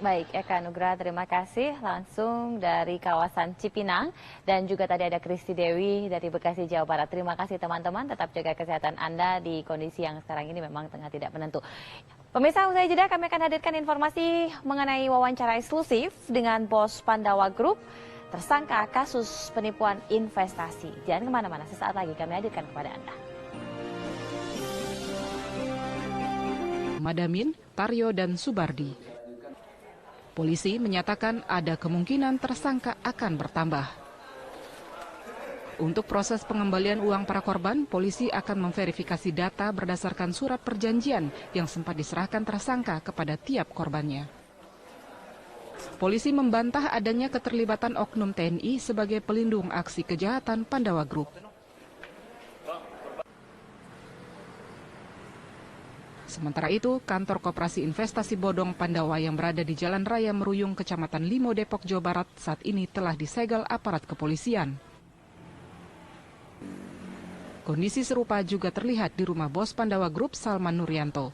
Baik, Eka Nugraha, terima kasih langsung dari kawasan Cipinang. Dan juga tadi ada Kristi Dewi dari Bekasi, Jawa Barat. Terima kasih teman-teman, tetap jaga kesehatan Anda di kondisi yang sekarang ini memang tengah tidak menentu. Pemirsa, usai jeda kami akan hadirkan informasi mengenai wawancara eksklusif dengan bos Pandawa Group, tersangka kasus penipuan investasi. Jangan kemana-mana, sesaat lagi kami hadirkan kepada Anda. Madamin, Taryo, dan Subardi. Polisi menyatakan ada kemungkinan tersangka akan bertambah. Untuk proses pengembalian uang para korban, polisi akan memverifikasi data berdasarkan surat perjanjian yang sempat diserahkan tersangka kepada tiap korbannya. Polisi membantah adanya keterlibatan oknum TNI sebagai pelindung aksi kejahatan Pandawa Group. Sementara itu, kantor Koperasi Investasi Bodong Pandawa yang berada di Jalan Raya Meruyung, Kecamatan Limo, Depok, Jawa Barat saat ini telah disegel aparat kepolisian. Kondisi serupa juga terlihat di rumah bos Pandawa Group, Salman Nuryanto.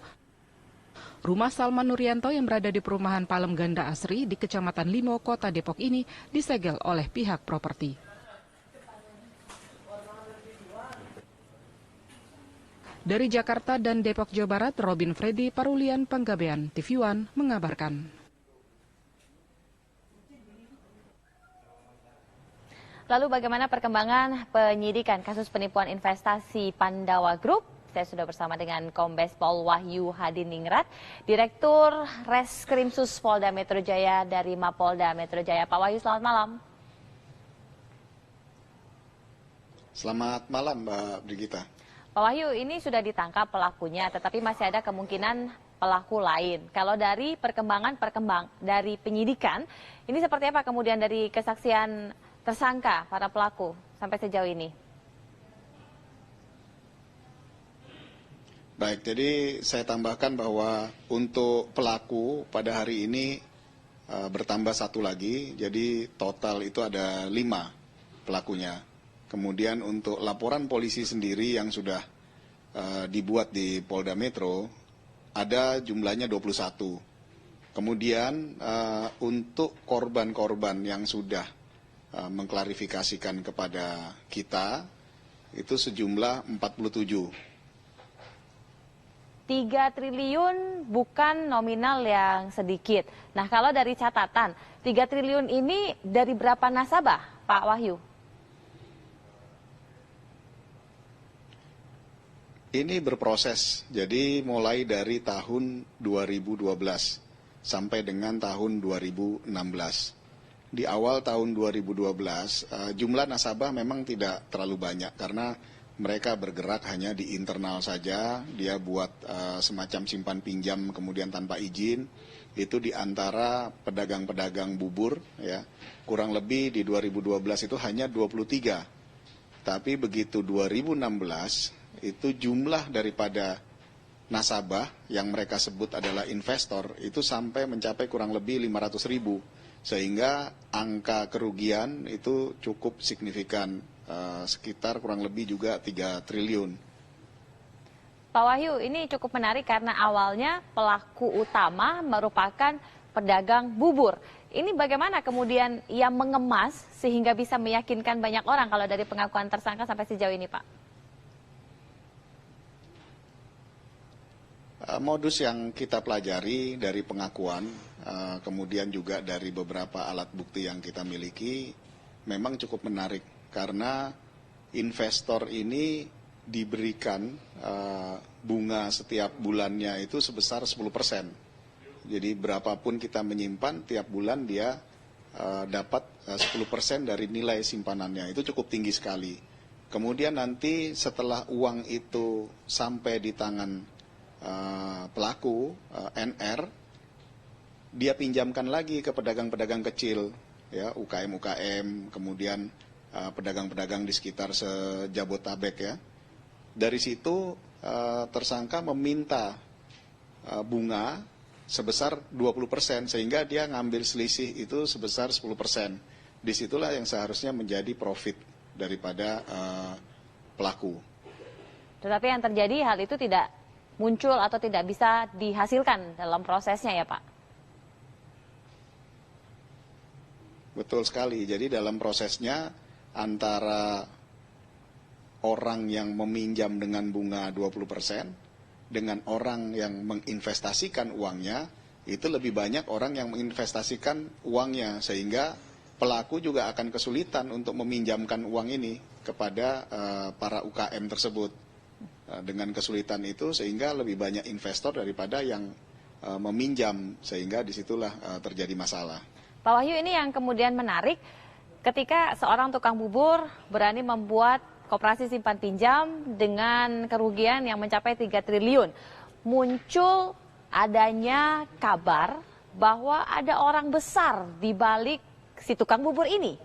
Rumah Salman Nuryanto yang berada di perumahan Palem Ganda Asri di Kecamatan Limo, Kota Depok ini disegel oleh pihak properti. Dari Jakarta dan Depok, Jawa Barat, Robin Freddy Parulian Panggabean, TV One mengabarkan. Lalu bagaimana perkembangan penyidikan kasus penipuan investasi Pandawa Group? Saya sudah bersama dengan Kombes Pol Wahyu Hadiningrat, Direktur Reskrimsus Polda Metro Jaya dari Mapolda Metro Jaya. Pak Wahyu, selamat malam. Selamat malam, Mbak Brigita. Pak Wahyu, ini sudah ditangkap pelakunya, tetapi masih ada kemungkinan pelaku lain. Kalau dari dari penyidikan, ini seperti apa kemudian dari kesaksian tersangka para pelaku sampai sejauh ini? Baik, jadi saya tambahkan bahwa untuk pelaku pada hari ini bertambah satu lagi, jadi total itu ada 5 pelakunya. Kemudian untuk laporan polisi sendiri yang sudah dibuat di Polda Metro, ada jumlahnya 21. Kemudian untuk korban-korban yang sudah mengklarifikasikan kepada kita, itu sejumlah 47. 3 triliun bukan nominal yang sedikit. Nah, kalau dari catatan, 3 triliun ini dari berapa nasabah, Pak Wahyu? Ini berproses, jadi mulai dari tahun 2012 sampai dengan tahun 2016. Di awal tahun 2012, jumlah nasabah memang tidak terlalu banyak karena mereka bergerak hanya di internal saja, dia buat semacam simpan pinjam kemudian tanpa izin, itu di antara pedagang-pedagang bubur, ya, kurang lebih di 2012 itu hanya 23. Tapi begitu 2016, itu jumlah daripada nasabah yang mereka sebut adalah investor itu sampai mencapai kurang lebih 500.000, sehingga angka kerugian itu cukup signifikan, sekitar kurang lebih juga 3 triliun. Pak Wahyu, ini cukup menarik karena awalnya pelaku utama merupakan pedagang bubur. Ini bagaimana kemudian ia mengemas sehingga bisa meyakinkan banyak orang kalau dari pengakuan tersangka sampai sejauh ini, Pak? Modus yang kita pelajari dari pengakuan, kemudian juga dari beberapa alat bukti yang kita miliki, memang cukup menarik karena investor ini diberikan bunga setiap bulannya itu sebesar 10%. Jadi berapapun kita menyimpan, tiap bulan dia dapat 10% dari nilai simpanannya. Itu cukup tinggi sekali. Kemudian nanti setelah uang itu sampai di tangan pelaku NR, dia pinjamkan lagi ke pedagang-pedagang kecil, ya, UKM-UKM, kemudian pedagang-pedagang di sekitar sejabotabek, ya. Dari situ tersangka meminta bunga sebesar 20%, sehingga dia ngambil selisih itu sebesar 10%. Disitulah yang seharusnya menjadi profit daripada pelaku. Tetapi yang terjadi hal itu tidak muncul atau tidak bisa dihasilkan dalam prosesnya, ya Pak? Betul sekali. Jadi dalam prosesnya antara orang yang meminjam dengan bunga 20% dengan orang yang menginvestasikan uangnya, itu lebih banyak orang yang menginvestasikan uangnya, sehingga pelaku juga akan kesulitan untuk meminjamkan uang ini kepada para UKM tersebut. Dengan kesulitan itu sehingga lebih banyak investor daripada yang meminjam, sehingga disitulah terjadi masalah. Pak Wahyu, ini yang kemudian menarik ketika seorang tukang bubur berani membuat koperasi simpan pinjam dengan kerugian yang mencapai 3 triliun. Muncul adanya kabar bahwa ada orang besar di balik si tukang bubur ini.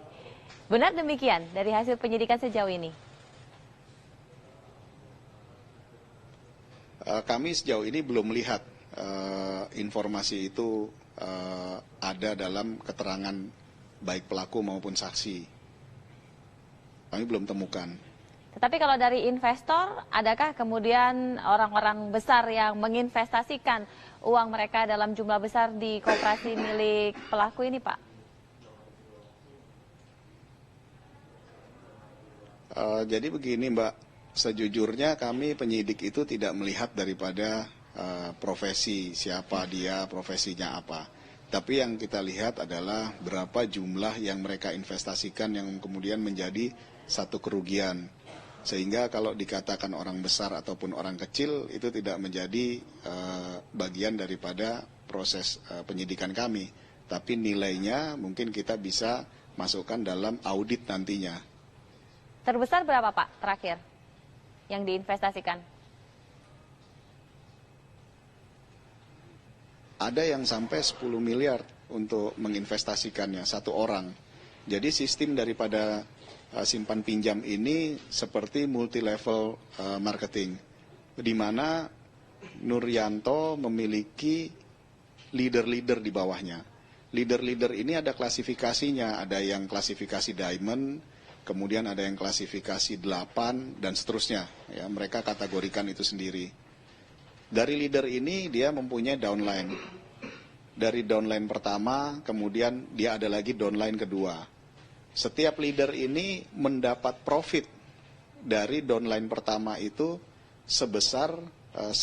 Benar demikian dari hasil penyidikan sejauh ini? Kami sejauh ini belum melihat informasi itu ada dalam keterangan baik pelaku maupun saksi. Kami belum temukan. Tetapi kalau dari investor, adakah kemudian orang-orang besar yang menginvestasikan uang mereka dalam jumlah besar di koperasi milik pelaku ini, Pak? Jadi begini, Mbak. Sejujurnya kami penyidik itu tidak melihat daripada profesi siapa dia, profesinya apa. Tapi yang kita lihat adalah berapa jumlah yang mereka investasikan yang kemudian menjadi satu kerugian. Sehingga kalau dikatakan orang besar ataupun orang kecil itu tidak menjadi bagian daripada proses penyidikan kami. Tapi nilainya mungkin kita bisa masukkan dalam audit nantinya. Terbesar berapa, Pak, terakhir yang diinvestasikan? Ada yang sampai 10 miliar untuk menginvestasikannya satu orang. Jadi sistem daripada simpan pinjam ini seperti multi level marketing, di mana Nuryanto memiliki leader-leader di bawahnya. Leader-leader ini ada klasifikasinya, ada yang klasifikasi diamond, kemudian ada yang klasifikasi 8 dan seterusnya. Ya, mereka kategorikan itu sendiri. Dari leader ini dia mempunyai downline. Dari downline pertama, kemudian dia ada lagi downline kedua. Setiap leader ini mendapat profit dari downline pertama itu sebesar 10%.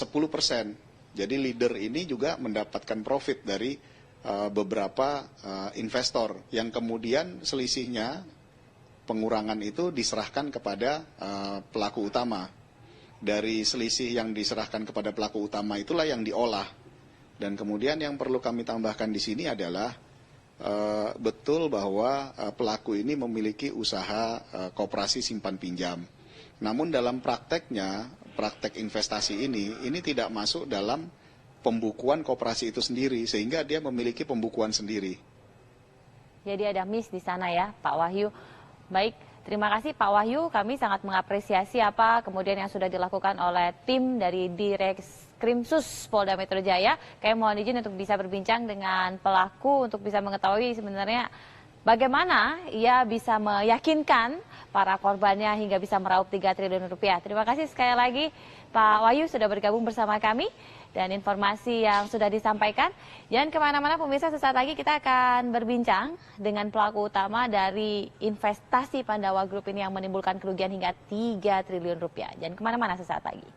Jadi leader ini juga mendapatkan profit dari beberapa investor yang kemudian selisihnya pengurangan itu diserahkan kepada pelaku utama. Dari selisih yang diserahkan kepada pelaku utama itulah yang diolah. Dan kemudian yang perlu kami tambahkan di sini adalah betul bahwa pelaku ini memiliki usaha koperasi simpan pinjam. Namun dalam prakteknya, praktek investasi ini tidak masuk dalam pembukuan koperasi itu sendiri, sehingga dia memiliki pembukuan sendiri. Jadi ada miss di sana ya, Pak Wahyu. Baik, terima kasih Pak Wahyu. Kami sangat mengapresiasi apa kemudian yang sudah dilakukan oleh tim dari Direkskrimsus Polda Metro Jaya. Kami mohon izin untuk bisa berbincang dengan pelaku untuk bisa mengetahui sebenarnya bagaimana ia bisa meyakinkan para korbannya hingga bisa meraup 3 triliun rupiah. Terima kasih sekali lagi Pak Wahyu sudah bergabung bersama kami dan informasi yang sudah disampaikan. Jangan kemana-mana pemirsa, sesaat lagi kita akan berbincang dengan pelaku utama dari investasi Pandawa Group ini yang menimbulkan kerugian hingga 3 triliun rupiah. Jangan kemana-mana sesaat lagi.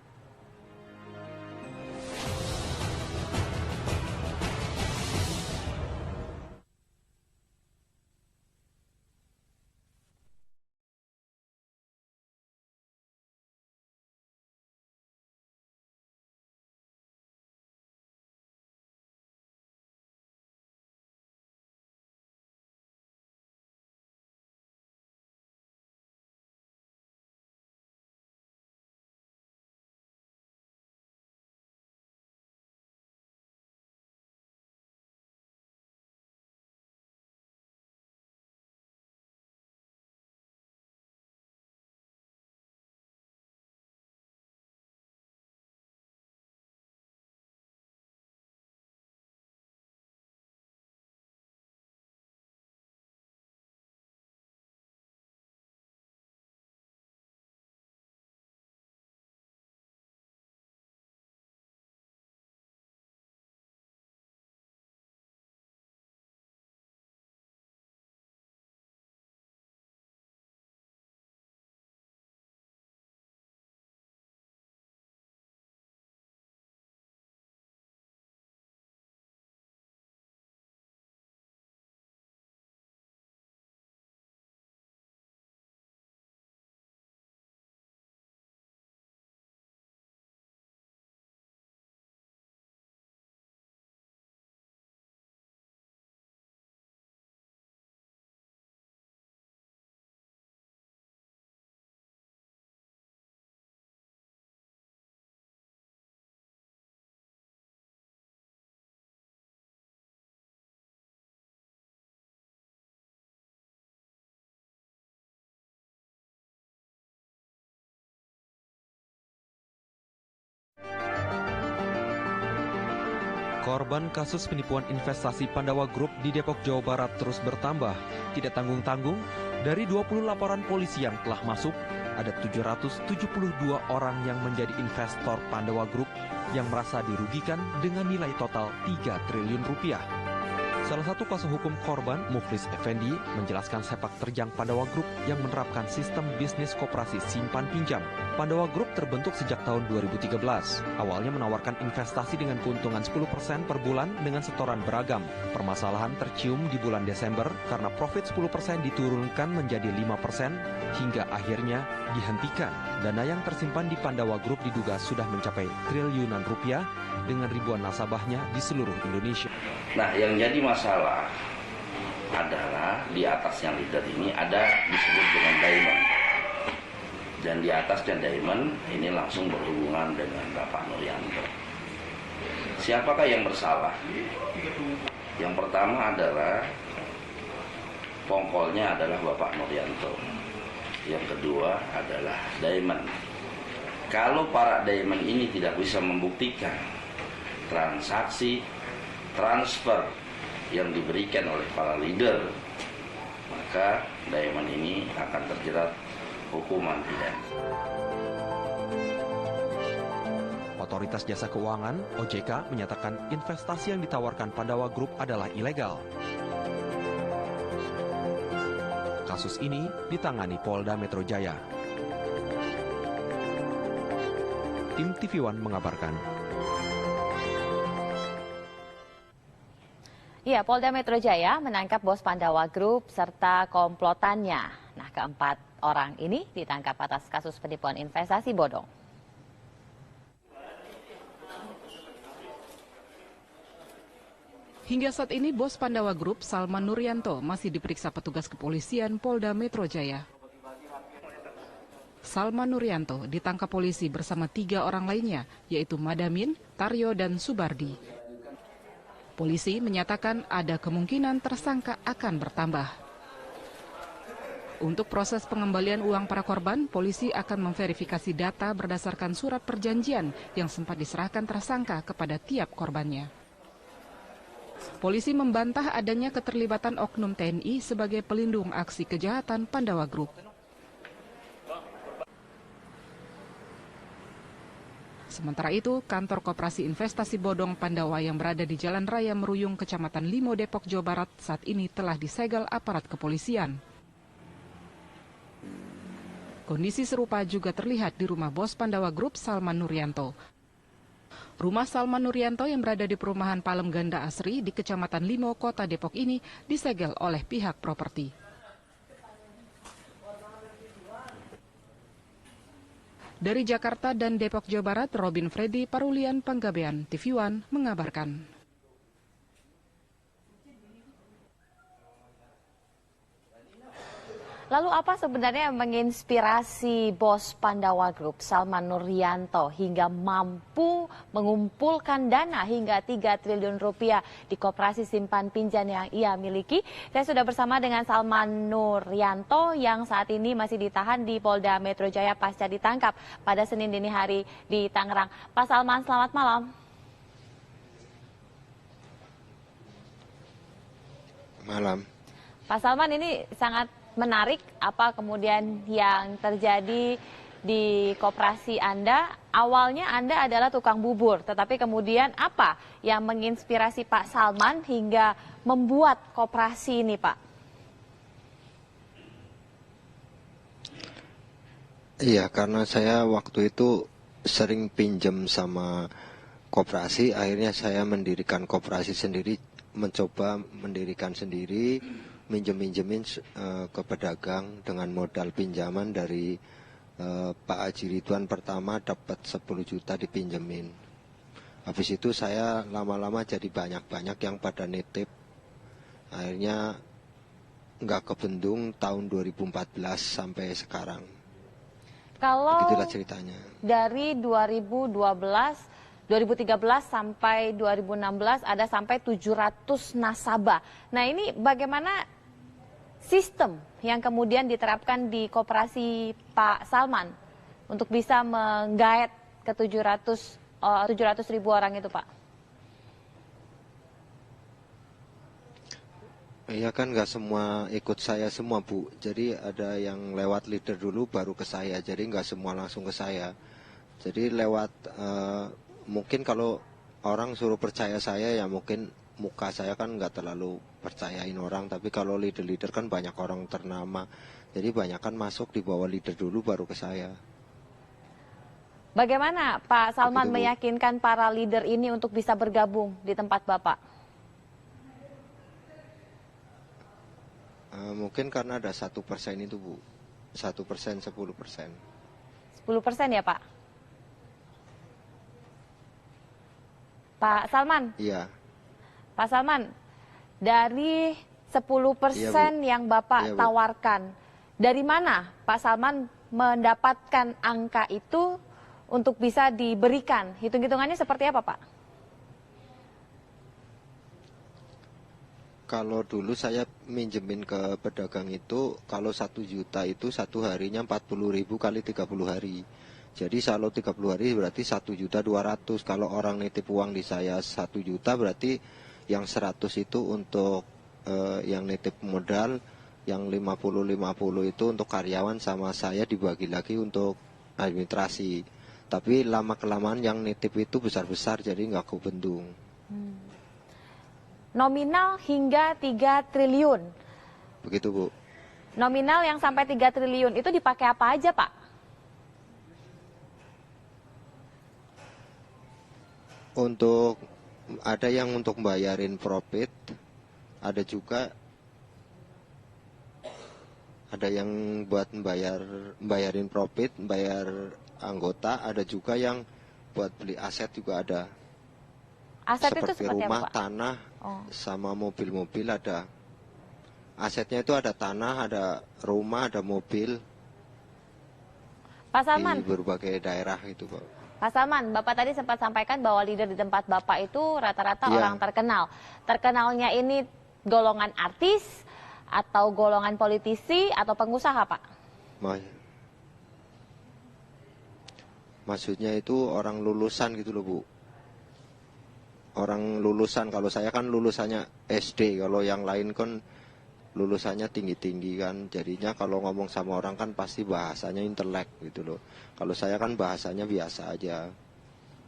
Korban kasus penipuan investasi Pandawa Group di Depok, Jawa Barat terus bertambah. Tidak tanggung-tanggung, dari 20 laporan polisi yang telah masuk, ada 772 orang yang menjadi investor Pandawa Group yang merasa dirugikan dengan nilai total 3 triliun rupiah. Salah satu kuasa hukum korban, Muflis Effendi, menjelaskan sepak terjang Pandawa Group yang menerapkan sistem bisnis koperasi simpan pinjam. Pandawa Group terbentuk sejak tahun 2013. Awalnya menawarkan investasi dengan keuntungan 10% per bulan dengan setoran beragam. Permasalahan tercium di bulan Desember karena profit 10% diturunkan menjadi 5% hingga akhirnya dihentikan. Dana yang tersimpan di Pandawa Group diduga sudah mencapai triliunan rupiah dengan ribuan nasabahnya di seluruh Indonesia. Nah, yang jadi masalah adalah di atasnya leader ini ada disebut dengan diamond. Dan di atasnya diamond ini langsung berhubungan dengan Bapak Nuryanto. Siapakah yang bersalah? Yang pertama adalah pongkolnya adalah Bapak Nuryanto. Yang kedua adalah diamond. Kalau para diamond ini tidak bisa membuktikan transaksi transfer yang diberikan oleh para leader, maka diamond ini akan terjerat hukuman pidana. Otoritas Jasa Keuangan (OJK) menyatakan investasi yang ditawarkan Pandawa Group adalah ilegal. Kasus ini ditangani Polda Metro Jaya. Tim TV One mengabarkan. Ya, Polda Metro Jaya menangkap bos Pandawa Group serta komplotannya. Nah, keempat orang ini ditangkap atas kasus penipuan investasi bodong. Hingga saat ini, bos Pandawa Group, Salman Nuryanto, masih diperiksa petugas kepolisian Polda Metro Jaya. Salman Nuryanto ditangkap polisi bersama 3 orang lainnya, yaitu Madamin, Taryo, dan Subardi. Polisi menyatakan ada kemungkinan tersangka akan bertambah. Untuk proses pengembalian uang para korban, polisi akan memverifikasi data berdasarkan surat perjanjian yang sempat diserahkan tersangka kepada tiap korbannya. Polisi membantah adanya keterlibatan oknum TNI sebagai pelindung aksi kejahatan Pandawa Group. Sementara itu, kantor Koperasi Investasi Bodong Pandawa yang berada di Jalan Raya Meruyung, Kecamatan Limo, Depok, Jawa Barat saat ini telah disegel aparat kepolisian. Kondisi serupa juga terlihat di rumah bos Pandawa Group, Salman Nuryanto. Rumah Salman Nuryanto yang berada di perumahan Palem Ganda Asri di Kecamatan Limo, Kota Depok ini disegel oleh pihak properti. Dari Jakarta dan Depok, Jawa Barat, Robin Freddy Parulian Panggabean, TV One mengabarkan. Lalu apa sebenarnya yang menginspirasi bos Pandawa Group, Salman Nuryanto, hingga mampu mengumpulkan dana hingga 3 triliun rupiah di koperasi simpan pinjam yang ia miliki? Saya sudah bersama dengan Salman Nuryanto yang saat ini masih ditahan di Polda Metro Jaya pasca ditangkap pada Senin dini hari di Tangerang. Pak Salman, selamat malam. Malam. Pak Salman, ini sangat menarik apa kemudian yang terjadi di koperasi Anda. Awalnya Anda adalah tukang bubur, tetapi kemudian apa yang menginspirasi Pak Salman hingga membuat koperasi ini, Pak? Iya, karena saya waktu itu sering pinjam sama koperasi, akhirnya saya mendirikan koperasi sendiri, mencoba mendirikan sendiri, minjemin ke pedagang dengan modal pinjaman dari Pak Haji Ridwan. Pertama dapat 10 juta dipinjemin. Habis itu saya lama-lama jadi banyak-banyak yang pada nitip. Akhirnya nggak kebendung tahun 2014 sampai sekarang. Kalau begitulah ceritanya. Dari 2013 sampai 2016 ada sampai 700 nasabah. Nah, ini bagaimana sistem yang kemudian diterapkan di koperasi Pak Salman untuk bisa menggaet ke 700 ribu orang itu, Pak? Iya kan nggak semua ikut saya semua Bu. Jadi ada yang lewat leader dulu baru ke saya. Jadi nggak semua langsung ke saya. Jadi lewat mungkin kalau orang suruh percaya saya ya mungkin muka saya kan nggak terlalu percayain orang. Tapi kalau leader-leader kan banyak orang ternama. Jadi banyak kan masuk di bawah leader dulu baru ke saya. Bagaimana Pak Salman Begitu, Bu. meyakinkan para leader ini untuk bisa bergabung di tempat Bapak? Mungkin karena ada 1% itu Bu. 1%, 10%. 10% ya Pak? Pak Salman? Iya. Pak Salman, dari 10% Iya, yang Bapak Iya, Bu. tawarkan, dari mana Pak Salman mendapatkan angka itu untuk bisa diberikan? Hitung-hitungannya seperti apa Pak? Kalau dulu saya minjemin ke pedagang itu, kalau 1 juta itu satu harinya 40.000 kali 30 hari. Jadi kalau 30 hari berarti 1.200.000. Kalau orang nitip uang di saya 1 juta berarti yang 100 itu untuk yang nitip modal, yang 50-50 itu untuk karyawan sama saya dibagi lagi untuk administrasi. Tapi lama-kelamaan yang nitip itu besar-besar jadi nggak kebendung. Nominal hingga 3 triliun. Begitu Bu. Nominal yang sampai 3 triliun itu dipakai apa aja Pak? Untuk ada yang untuk bayarin profit, ada juga ada yang buat bayarin profit, bayar anggota, ada juga yang buat beli aset juga ada. Aset itu Seperti seperti rumah, apa Pak? tanah, sama mobil-mobil ada. Asetnya itu ada tanah, ada rumah, ada mobil Pak Salman, di berbagai daerah itu Pak. Pak Salman, Bapak tadi sempat sampaikan bahwa leader di tempat Bapak itu rata-rata Iya. orang terkenal. Terkenalnya ini golongan artis atau golongan politisi atau pengusaha Pak? Maksudnya itu orang lulusan gitu loh Bu. Orang lulusan, kalau saya kan lulusannya SD, kalau yang lain kan lulusannya tinggi-tinggi kan. Jadinya kalau ngomong sama orang kan pasti bahasanya intelek gitu loh. Kalau saya kan bahasanya biasa aja.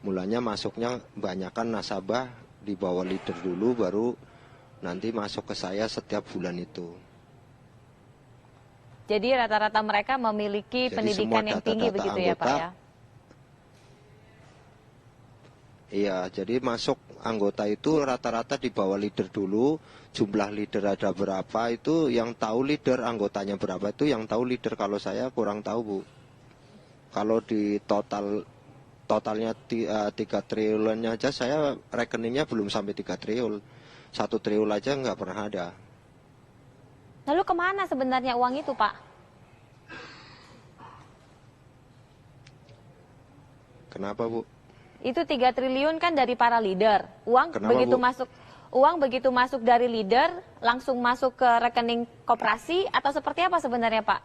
Mulanya masuknya banyakan nasabah di bawah leader dulu, baru nanti masuk ke saya setiap bulan itu. Jadi rata-rata mereka memiliki Jadi pendidikan semua yang tinggi data-data begitu ya Pak anggota, ya? Iya, jadi masuk anggota itu rata-rata di bawah leader dulu. Jumlah leader ada berapa itu yang tahu leader, anggotanya berapa itu yang tahu leader. Kalau saya kurang tahu Bu. Kalau di totalnya 3 triliunnya aja saya rekeningnya belum sampai 3 triliun. 1 triliun aja nggak pernah ada. Lalu kemana sebenarnya uang itu Pak? Kenapa Bu? Itu 3 triliun kan dari para leader. Kenapa, Uang begitu masuk dari leader langsung masuk ke rekening koperasi atau seperti apa sebenarnya Pak?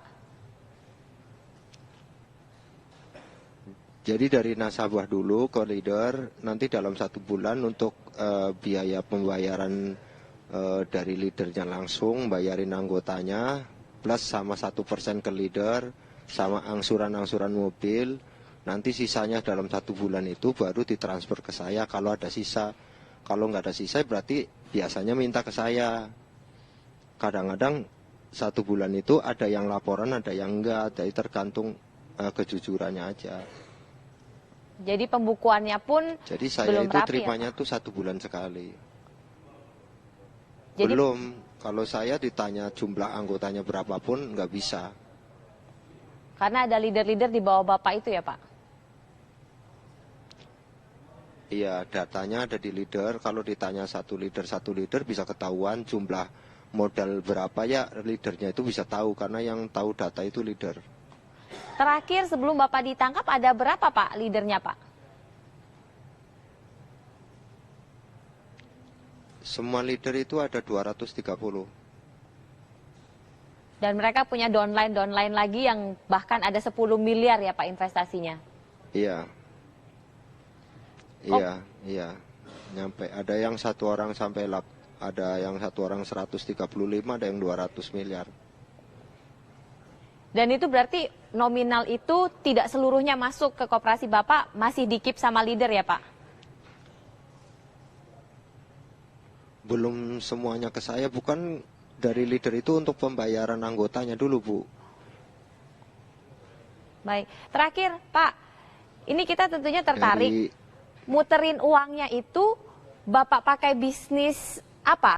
Jadi dari nasabah dulu ke leader, nanti dalam 1 bulan untuk biaya pembayaran dari leadernya langsung, bayarin anggotanya, plus sama 1% ke leader, sama angsuran-angsuran mobil. Nanti sisanya dalam 1 bulan itu baru ditransfer ke saya kalau ada sisa. Kalau nggak ada sisa berarti biasanya minta ke saya. Kadang-kadang 1 bulan itu ada yang laporan, ada yang enggak. Jadi tergantung kejujurannya aja. Jadi pembukuannya pun Jadi saya belum itu rapi terimanya ya, Pak? tuh 1 bulan sekali. Jadi, Belum. Kalau saya ditanya jumlah anggotanya berapapun nggak bisa. karena ada leader-leader di bawah Bapak itu ya Pak? Iya, datanya ada di leader. Kalau ditanya satu leader bisa ketahuan jumlah modal berapa ya, leadernya itu bisa tahu karena yang tahu data itu leader. Terakhir sebelum Bapak ditangkap ada berapa Pak leadernya Pak? Semua leader itu ada 230. Dan mereka punya downline lagi yang bahkan ada 10 miliar ya Pak investasinya. Iya. Iya. Nyampe ada yang 1 orang sampai Ada yang satu orang 135, ada yang 200 miliar. Dan itu berarti nominal itu tidak seluruhnya masuk ke koperasi Bapak, masih dikip sama leader ya Pak? Belum semuanya ke saya, bukan dari leader itu untuk pembayaran anggotanya dulu, Bu. Baik, terakhir Pak, ini kita tentunya tertarik. Muterin uangnya itu Bapak pakai bisnis apa?